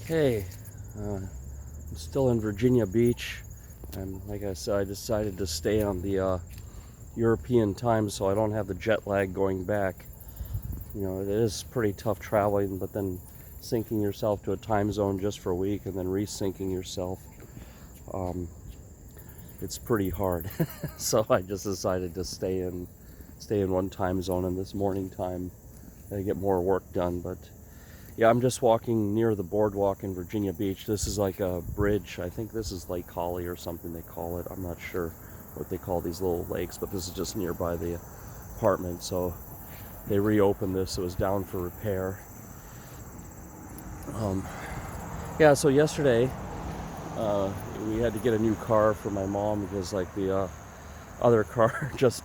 Okay, I'm still in Virginia Beach, and like I said, I decided to stay on the European time so I don't have the jet lag going back. You know, it is pretty tough traveling, but then syncing yourself to a time zone just for a week and then resyncing yourself, it's pretty hard. So I just decided to stay in one time zone in this morning time and get more work done. But yeah, I'm just walking near the boardwalk in Virginia Beach. This is like a bridge. I think this is Lake Holly or something they call it. I'm not sure what they call these little lakes, but this is just nearby the apartment. So they reopened this. It was down for repair. Yeah, so yesterday we had to get a new car for my mom because like the other car just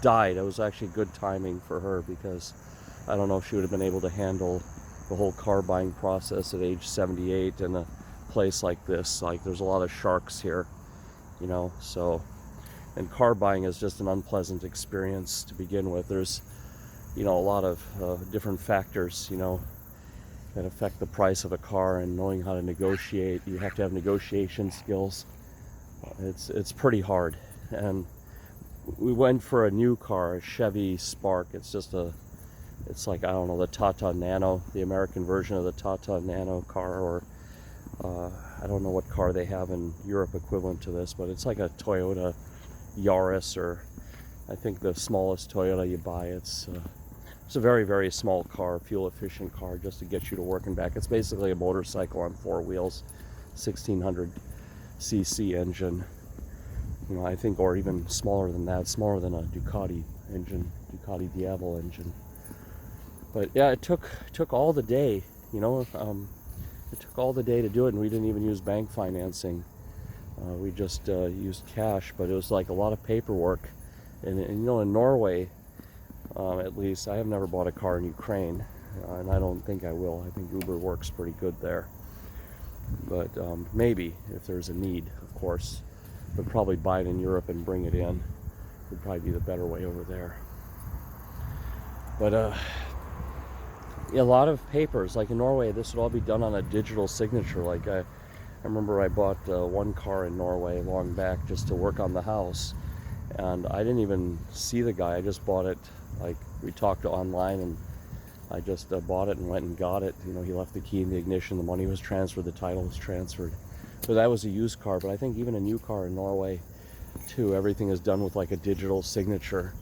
died. It was actually good timing for her because I don't know if she would have been able to handle the whole car buying process at age 78 in a place like this. Like, there's a lot of sharks here, you know, so, and car buying is just an unpleasant experience to begin with. There's, you know, a lot of different factors, you know, that affect the price of a car, and knowing how to negotiate. You have to have negotiation skills. It's pretty hard. And we went for a new car, a Chevy Spark. It's like, I don't know, the Tata Nano, the American version of the Tata Nano car, or I don't know what car they have in Europe equivalent to this, but it's like a Toyota Yaris, or I think the smallest Toyota you buy. It's a very, very small car, fuel efficient car, just to get you to work and back. It's basically a motorcycle on four wheels, 1600 cc engine, you know, I think, or even smaller than that, smaller than a Ducati engine, Ducati Diavolo engine. But yeah, it took all the day, you know. It took all the day to do it, and we didn't even use bank financing. We just used cash, but it was like a lot of paperwork. And you know, in Norway, at least, I have never bought a car in Ukraine, and I don't think I will. I think Uber works pretty good there. But maybe, if there's a need, of course. But probably buy it in Europe and bring it in would probably be the better way over there. But yeah, a lot of papers. Like in Norway, this would all be done on a digital signature. Like I remember I bought one car in Norway long back just to work on the house, and I didn't even see the guy. I just bought it. Like, we talked online, and I just bought it and went and got it. You know, he left the key in the ignition, the money was transferred, the title was transferred. But that was a used car. But I think even a new car in Norway too, everything is done with like a digital signature,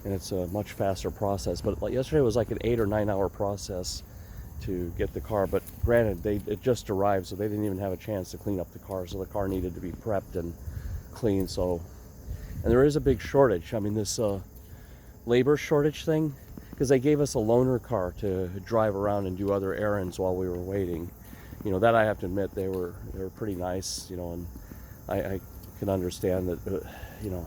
and it's a much faster process. But like yesterday was like an 8 or 9 hour process to get the car. But granted, it just arrived, so they didn't even have a chance to clean up the car. So the car needed to be prepped and cleaned. So, and there is a big shortage. I mean, this labor shortage thing, because they gave us a loaner car to drive around and do other errands while we were waiting. You know, that I have to admit, they were pretty nice. You know, and I can understand that. You know,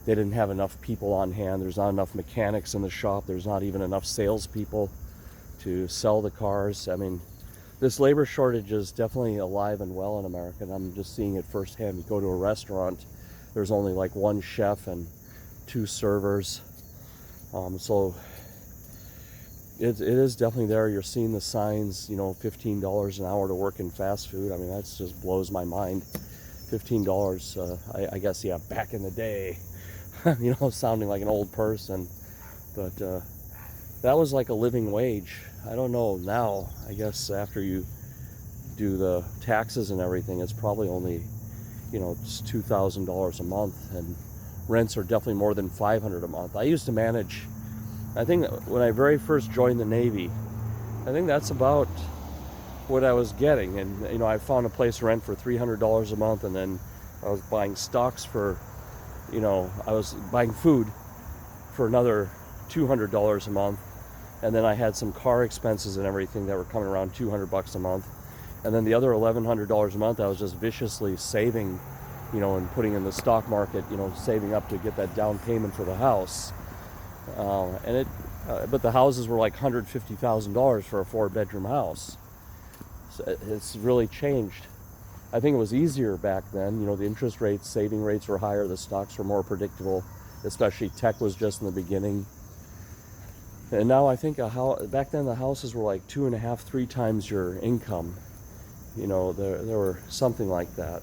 they didn't have enough people on hand. There's not enough mechanics in the shop. There's not even enough salespeople to sell the cars. I mean, this labor shortage is definitely alive and well in America, and I'm just seeing it firsthand. You go to a restaurant, there's only like one chef and 2 servers. So it is definitely there. You're seeing the signs, you know, $15 an hour to work in fast food. I mean, that just blows my mind. $15, I guess, yeah, back in the day, you know, sounding like an old person, but that was like a living wage. I don't know now. I guess after you do the taxes and everything, it's probably only, you know, just $2,000 a month, and rents are definitely more than $500 a month. I used to manage, I think when I very first joined the Navy, I think that's about what I was getting. And you know, I found a place to rent for $300 a month, and then I was buying stocks for, you know, I was buying food for another $200 a month, and then I had some car expenses and everything that were coming around $200 a month, and then the other $1,100 a month I was just viciously saving, you know, and putting in the stock market, you know, saving up to get that down payment for the house. But the houses were like $150,000 for a 4-bedroom house. So it's really changed. I think it was easier back then. You know, the interest rates, saving rates were higher, the stocks were more predictable, especially tech was just in the beginning. And now I think back then the houses were like 2.5, 3 times your income. there were something like that.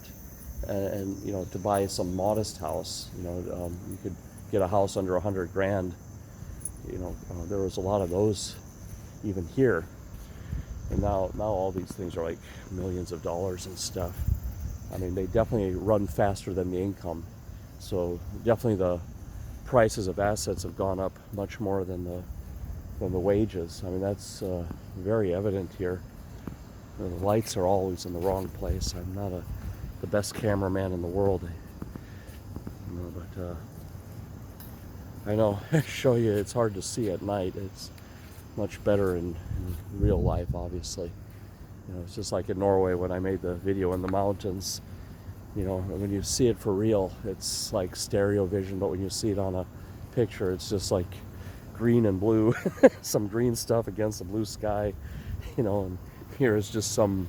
And to buy some modest house, you could get a house under 100 grand. There was a lot of those even here. And now all these things are like millions of dollars and stuff. I mean, they definitely run faster than the income. So definitely the prices of assets have gone up much more than the wages. I mean, that's very evident here. The lights are always in the wrong place. I'm not the best cameraman in the world, but I know I show you it's hard to see at night. It's much better in real life, obviously. It's just like in Norway when I made the video in the mountains. When you see it for real, it's like stereo vision, but when you see it on a picture, it's just like green and blue, some green stuff against the blue sky, and here is just some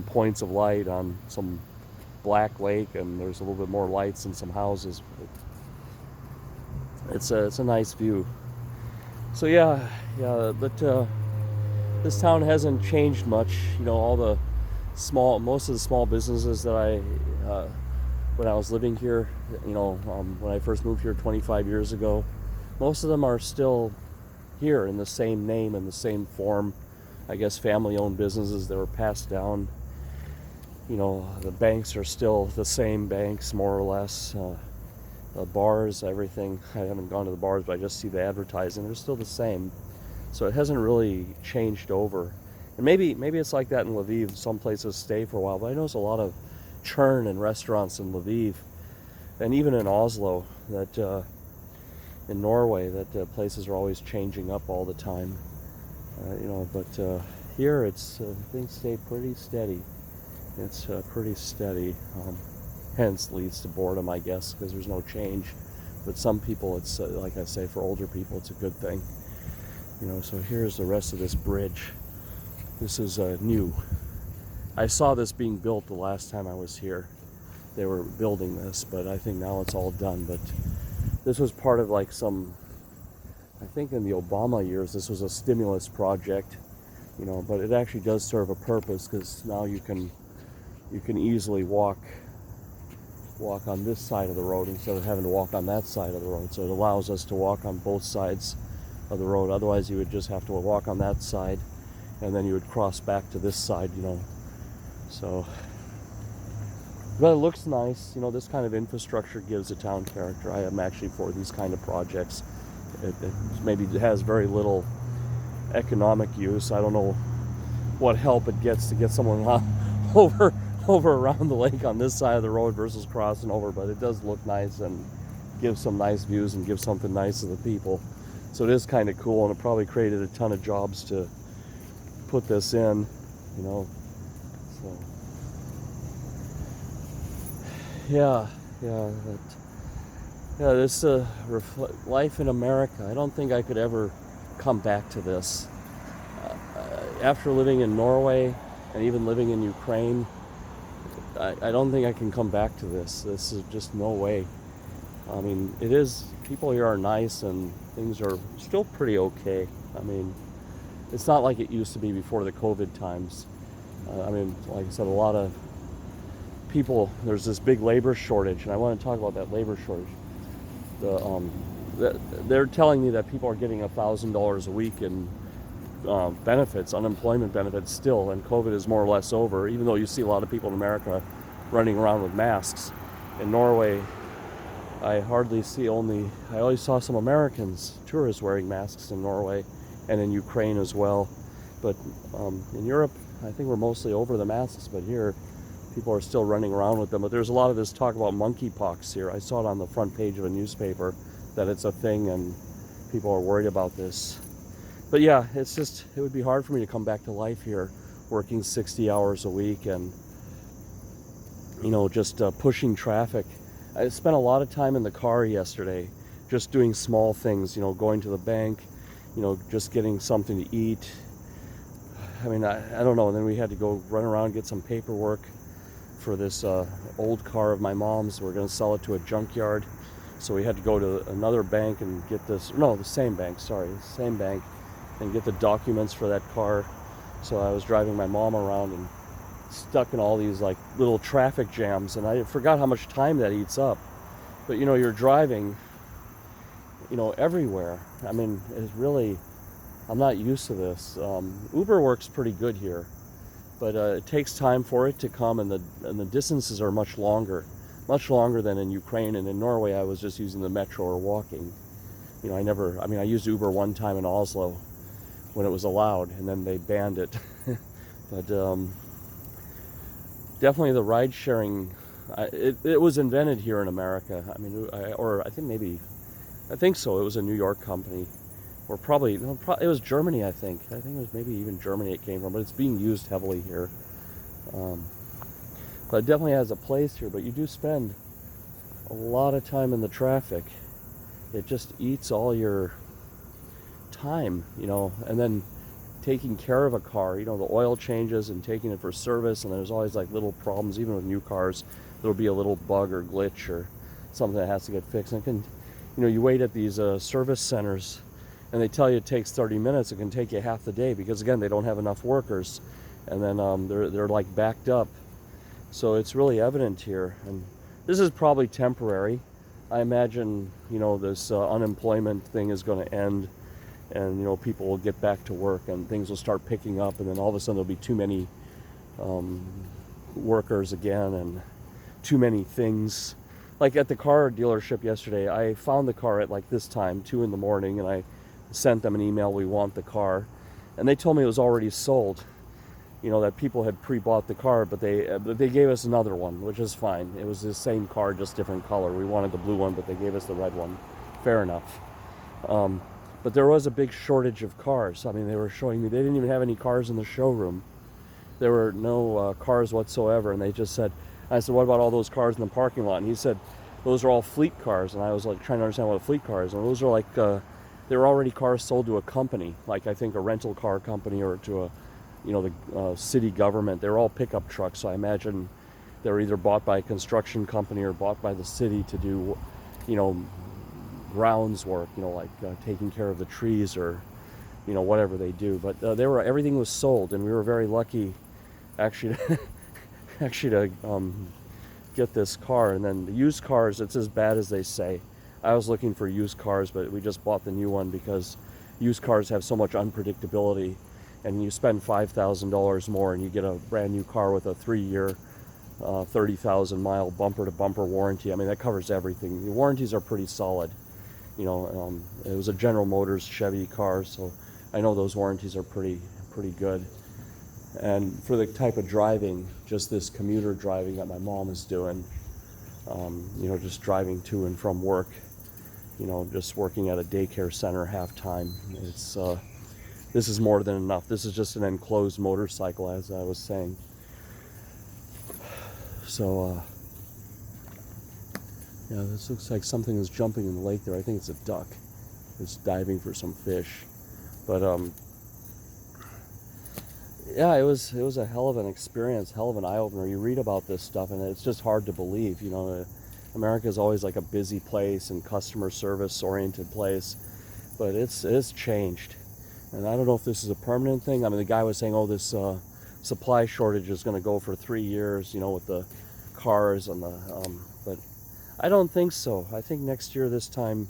points of light on some black lake, and there's a little bit more lights and some houses. It's a nice view. So yeah, but this town hasn't changed much. Most of the small businesses that when I was living here, when I first moved here 25 years ago, most of them are still here in the same name and the same form. I guess family-owned businesses that were passed down. The banks are still the same banks, more or less. The bars, everything. I haven't gone to the bars, but I just see the advertising. They're still the same. So it hasn't really changed over. And maybe it's like that in Lviv. Some places stay for a while, but I notice a lot of churn in restaurants in Lviv, and even in Oslo, that in Norway, that places are always changing up all the time. But here things stay pretty steady. It's pretty steady. Hence leads to boredom, I guess, because there's no change. But some people, it's like I say, for older people, it's a good thing. So here's the rest of this bridge. This is new. I saw this being built the last time I was here. They were building this, but I think now it's all done. But this was part of like I think in the Obama years, this was a stimulus project, but it actually does serve a purpose, because now you can easily walk on this side of the road instead of having to walk on that side of the road. So it allows us to walk on both sides of the road. Otherwise, you would just have to walk on that side, and then you would cross back to this side, So, but it looks nice. This kind of infrastructure gives a town character. I am actually for these kind of projects. It maybe has very little economic use. I don't know what help it gets to get someone over around the lake on this side of the road versus crossing over, but it does look nice and gives some nice views and gives something nice to the people. So it is kind of cool, and it probably created a ton of jobs to put this in, So this life in America. I don't think I could ever come back to this. After living in Norway and even living in Ukraine, I don't think I can come back to this. This is just no way. I mean, people here are nice and things are still pretty okay. I mean, it's not like it used to be before the COVID times. Like I said, a lot of people, there's this big labor shortage, and I want to talk about that labor shortage. They're telling me that people are getting $1,000 a week in benefits, unemployment benefits still, and COVID is more or less over, even though you see a lot of people in America running around with masks. In Norway, I always saw some Americans, tourists, wearing masks in Norway, and in Ukraine as well. But in Europe, I think we're mostly over the masks, but here people are still running around with them. But there's a lot of this talk about monkeypox here. I saw it on the front page of a newspaper that it's a thing and people are worried about this. But yeah, it would be hard for me to come back to life here, working 60 hours a week and, just pushing traffic. I spent a lot of time in the car yesterday, just doing small things, going to the bank, just getting something to eat. I don't know. And then we had to go run around, get some paperwork for this old car of my mom's. We're going to sell it to a junkyard. So we had to go to another bank and get the same bank, and get the documents for that car. So I was driving my mom around and stuck in all these like little traffic jams, and I forgot how much time that eats up. But you're driving, everywhere. I mean, it's really, I'm not used to this. Uber works pretty good here, but it takes time for it to come, and the distances are much longer than in Ukraine. And in Norway, I was just using the metro or walking. I used Uber one time in Oslo when it was allowed, and then they banned it. But definitely the ride sharing, it was invented here in America. I think so. It was a New York company, or probably, no, it was Germany. I think it was maybe even Germany it came from, but it's being used heavily here. But it definitely has a place here. But you do spend a lot of time in the traffic. It just eats all your time, and then taking care of a car, the oil changes and taking it for service, and there's always like little problems. Even with new cars, there'll be a little bug or glitch or something that has to get fixed. And it can, you wait at these service centers, and they tell you it takes 30 minutes. It can take you half the day because, again, they don't have enough workers, and then they're like backed up. So it's really evident here, and this is probably temporary. I imagine this unemployment thing is going to end, and people will get back to work, and things will start picking up, and then all of a sudden there'll be too many workers again, and too many things. Like at the car dealership yesterday, I found the car at like this time, 2 in the morning, and I sent them an email, we want the car, and they told me it was already sold. That people had pre-bought the car, but they gave us another one, which is fine. It was the same car, just different color. We wanted the blue one, but they gave us the red one. Fair enough. But there was a big shortage of cars. I mean, they were showing me they didn't even have any cars in the showroom. There were no cars whatsoever, and they just said, I said, what about all those cars in the parking lot? And he said, those are all fleet cars. And I was like trying to understand what a fleet car is. And those are like, they were already cars sold to a company, like I think a rental car company, or to a the city government. They're all pickup trucks, so I imagine they're either bought by a construction company or bought by the city to do, grounds work, like taking care of the trees or, whatever they do. But everything was sold, and we were very lucky, actually, to get this car. And then the used cars, it's as bad as they say. I was looking for used cars, but we just bought the new one because used cars have so much unpredictability. And you spend $5,000 more and you get a brand new car with a 3-year, 30,000 mile bumper to bumper warranty. I mean, that covers everything. The warranties are pretty solid. It was a General Motors Chevy car, so I know those warranties are pretty good. And for the type of driving, just this commuter driving that my mom is doing, just driving to and from work, just working at a daycare center half time, this is more than enough. This is just an enclosed motorcycle, as I was saying. So, this looks like something is jumping in the lake there. I think it's a duck. It's diving for some fish. But, it was a hell of an experience, hell of an eye-opener. You read about this stuff, and it's just hard to believe. America is always like a busy place and customer service-oriented place. But it's changed. And I don't know if this is a permanent thing. I mean, the guy was saying, this supply shortage is going to go for 3 years, with the cars and but I don't think so. I think next year, this time,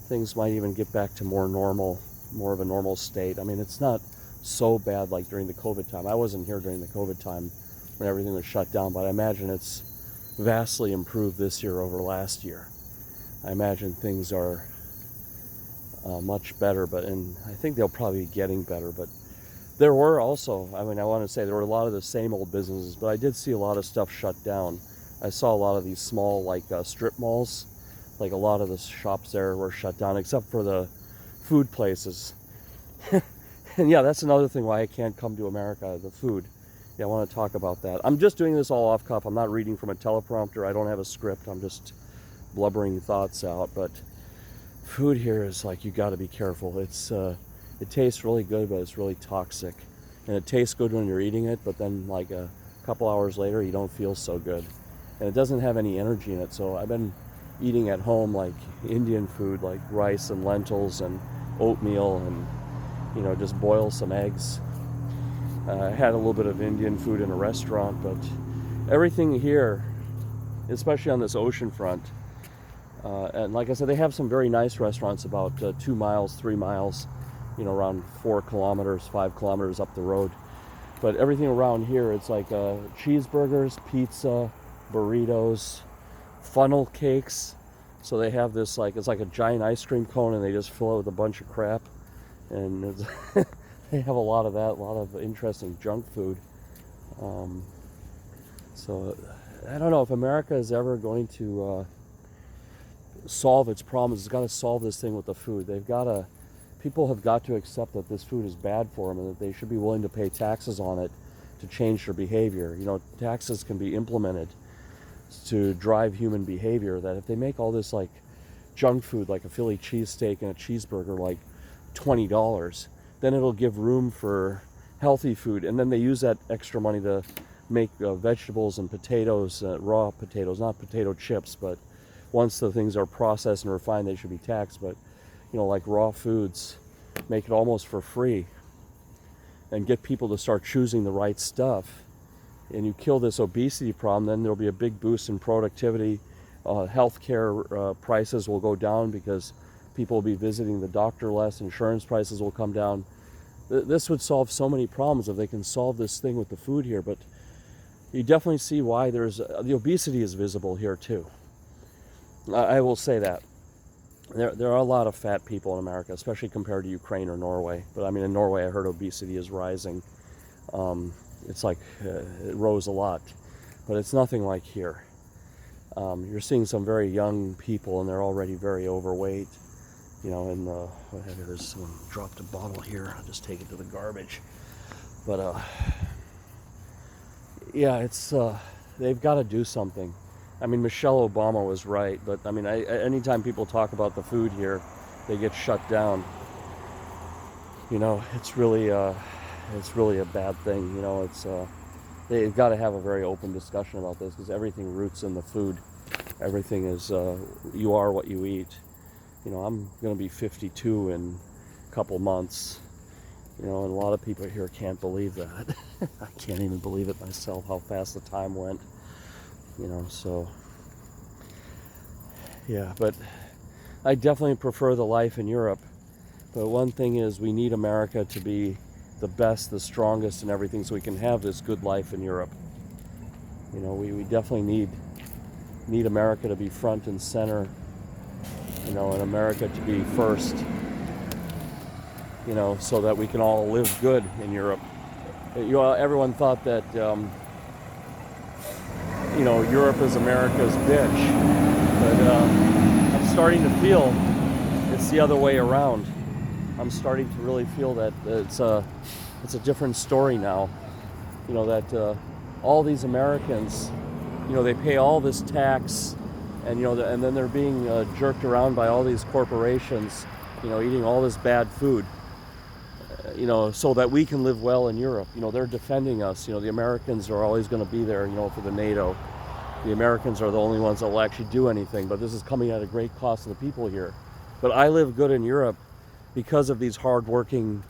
things might even get back to more of a normal state. I mean, it's not so bad like during the COVID time. I wasn't here during the COVID time when everything was shut down, but I imagine it's vastly improved this year over last year. I imagine things are much better, and I think they'll probably be getting better. But there were also, I want to say there were a lot of the same old businesses, but I did see a lot of stuff shut down. I saw a lot of these small strip malls, like a lot of the shops there were shut down except for the food places. And that's another thing why I can't come to America, the food. I want to talk about that. I'm just doing this all off cuff. I'm not reading from a teleprompter. I don't have a script. I'm just blubbering thoughts out. But food here is like, you got to be careful. It tastes really good, but it's really toxic. And it tastes good when you're eating it, but then like a couple hours later, you don't feel so good. And it doesn't have any energy in it. So I've been eating at home like Indian food, like rice and lentils and oatmeal, and just boil some eggs I had a little bit of Indian food in a restaurant, but everything here, especially on this ocean front, and like I said, they have some very nice restaurants about 2 miles, 3 miles, around 4 kilometers, 5 kilometers up the road. But everything around here, it's like cheeseburgers, pizza, burritos, funnel cakes. So they have this, it's like a giant ice cream cone, and they just fill it with a bunch of crap. And it's they have a lot of that, a lot of interesting junk food. So I don't know if America is ever going to solve its problems. It's got to solve this thing with the food. People have got to accept that this food is bad for them, and that they should be willing to pay taxes on it to change their behavior. Taxes can be implemented to drive human behavior, that if they make all this junk food, like a Philly cheesesteak and a cheeseburger, like $20, then it'll give room for healthy food. And then they use that extra money to make vegetables and potatoes, raw potatoes, not potato chips, but once the things are processed and refined, they should be taxed. But like raw foods, make it almost for free and get people to start choosing the right stuff. And you kill this obesity problem, then there'll be a big boost in productivity. Healthcare prices will go down because people will be visiting the doctor less. Insurance prices will come down. This would solve so many problems if they can solve this thing with the food here. But you definitely see why the obesity is visible here too. I will say that. There are a lot of fat people in America, especially compared to Ukraine or Norway. But I mean, in Norway, I heard obesity is rising. It's it rose a lot, but it's nothing like here. You're seeing some very young people, and they're already very overweight. And there's someone dropped a bottle here. I'll just take it to the garbage. But yeah, they've got to do something. I mean, Michelle Obama was right, but I mean, anytime people talk about the food here, they get shut down. It's really a bad thing. They've got to have a very open discussion about this, because everything roots in the food. Everything is you are what you eat. I'm going to be 52 in a couple months. And a lot of people here can't believe that. I can't even believe it myself, how fast the time went. So yeah, but I definitely prefer the life in Europe. But one thing is, we need America to be the best, the strongest, and everything, so we can have this good life in Europe. We definitely need America to be front and center, and America to be first, so that we can all live good in Europe. Everyone thought that Europe is America's bitch, but I'm starting to feel it's the other way around. I'm starting to really feel that it's a different story now. That all these Americans, they pay all this tax, and and then they're being jerked around by all these corporations, eating all this bad food, so that we can live well in Europe. They're defending us. The Americans are always going to be there, for the NATO. The Americans are the only ones that will actually do anything, but this is coming at a great cost to the people here. But I live good in Europe because of these hard-working,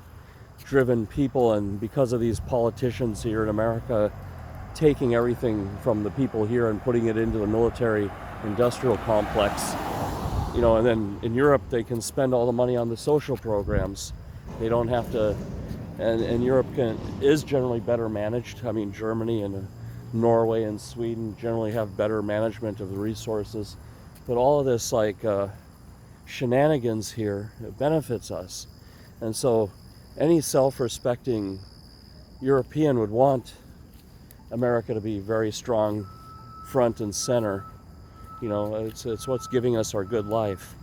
driven people, and because of these politicians here in America taking everything from the people here and putting it into the military-industrial complex. And then in Europe, they can spend all the money on the social programs. They don't have to, and Europe is generally better managed. I mean, Germany and Norway and Sweden generally have better management of the resources. But all of this shenanigans here, it benefits us. And so any self-respecting European would want America to be very strong, front and center. It's what's giving us our good life.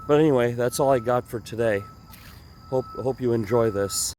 But anyway, that's all I got for today. Hope you enjoy this.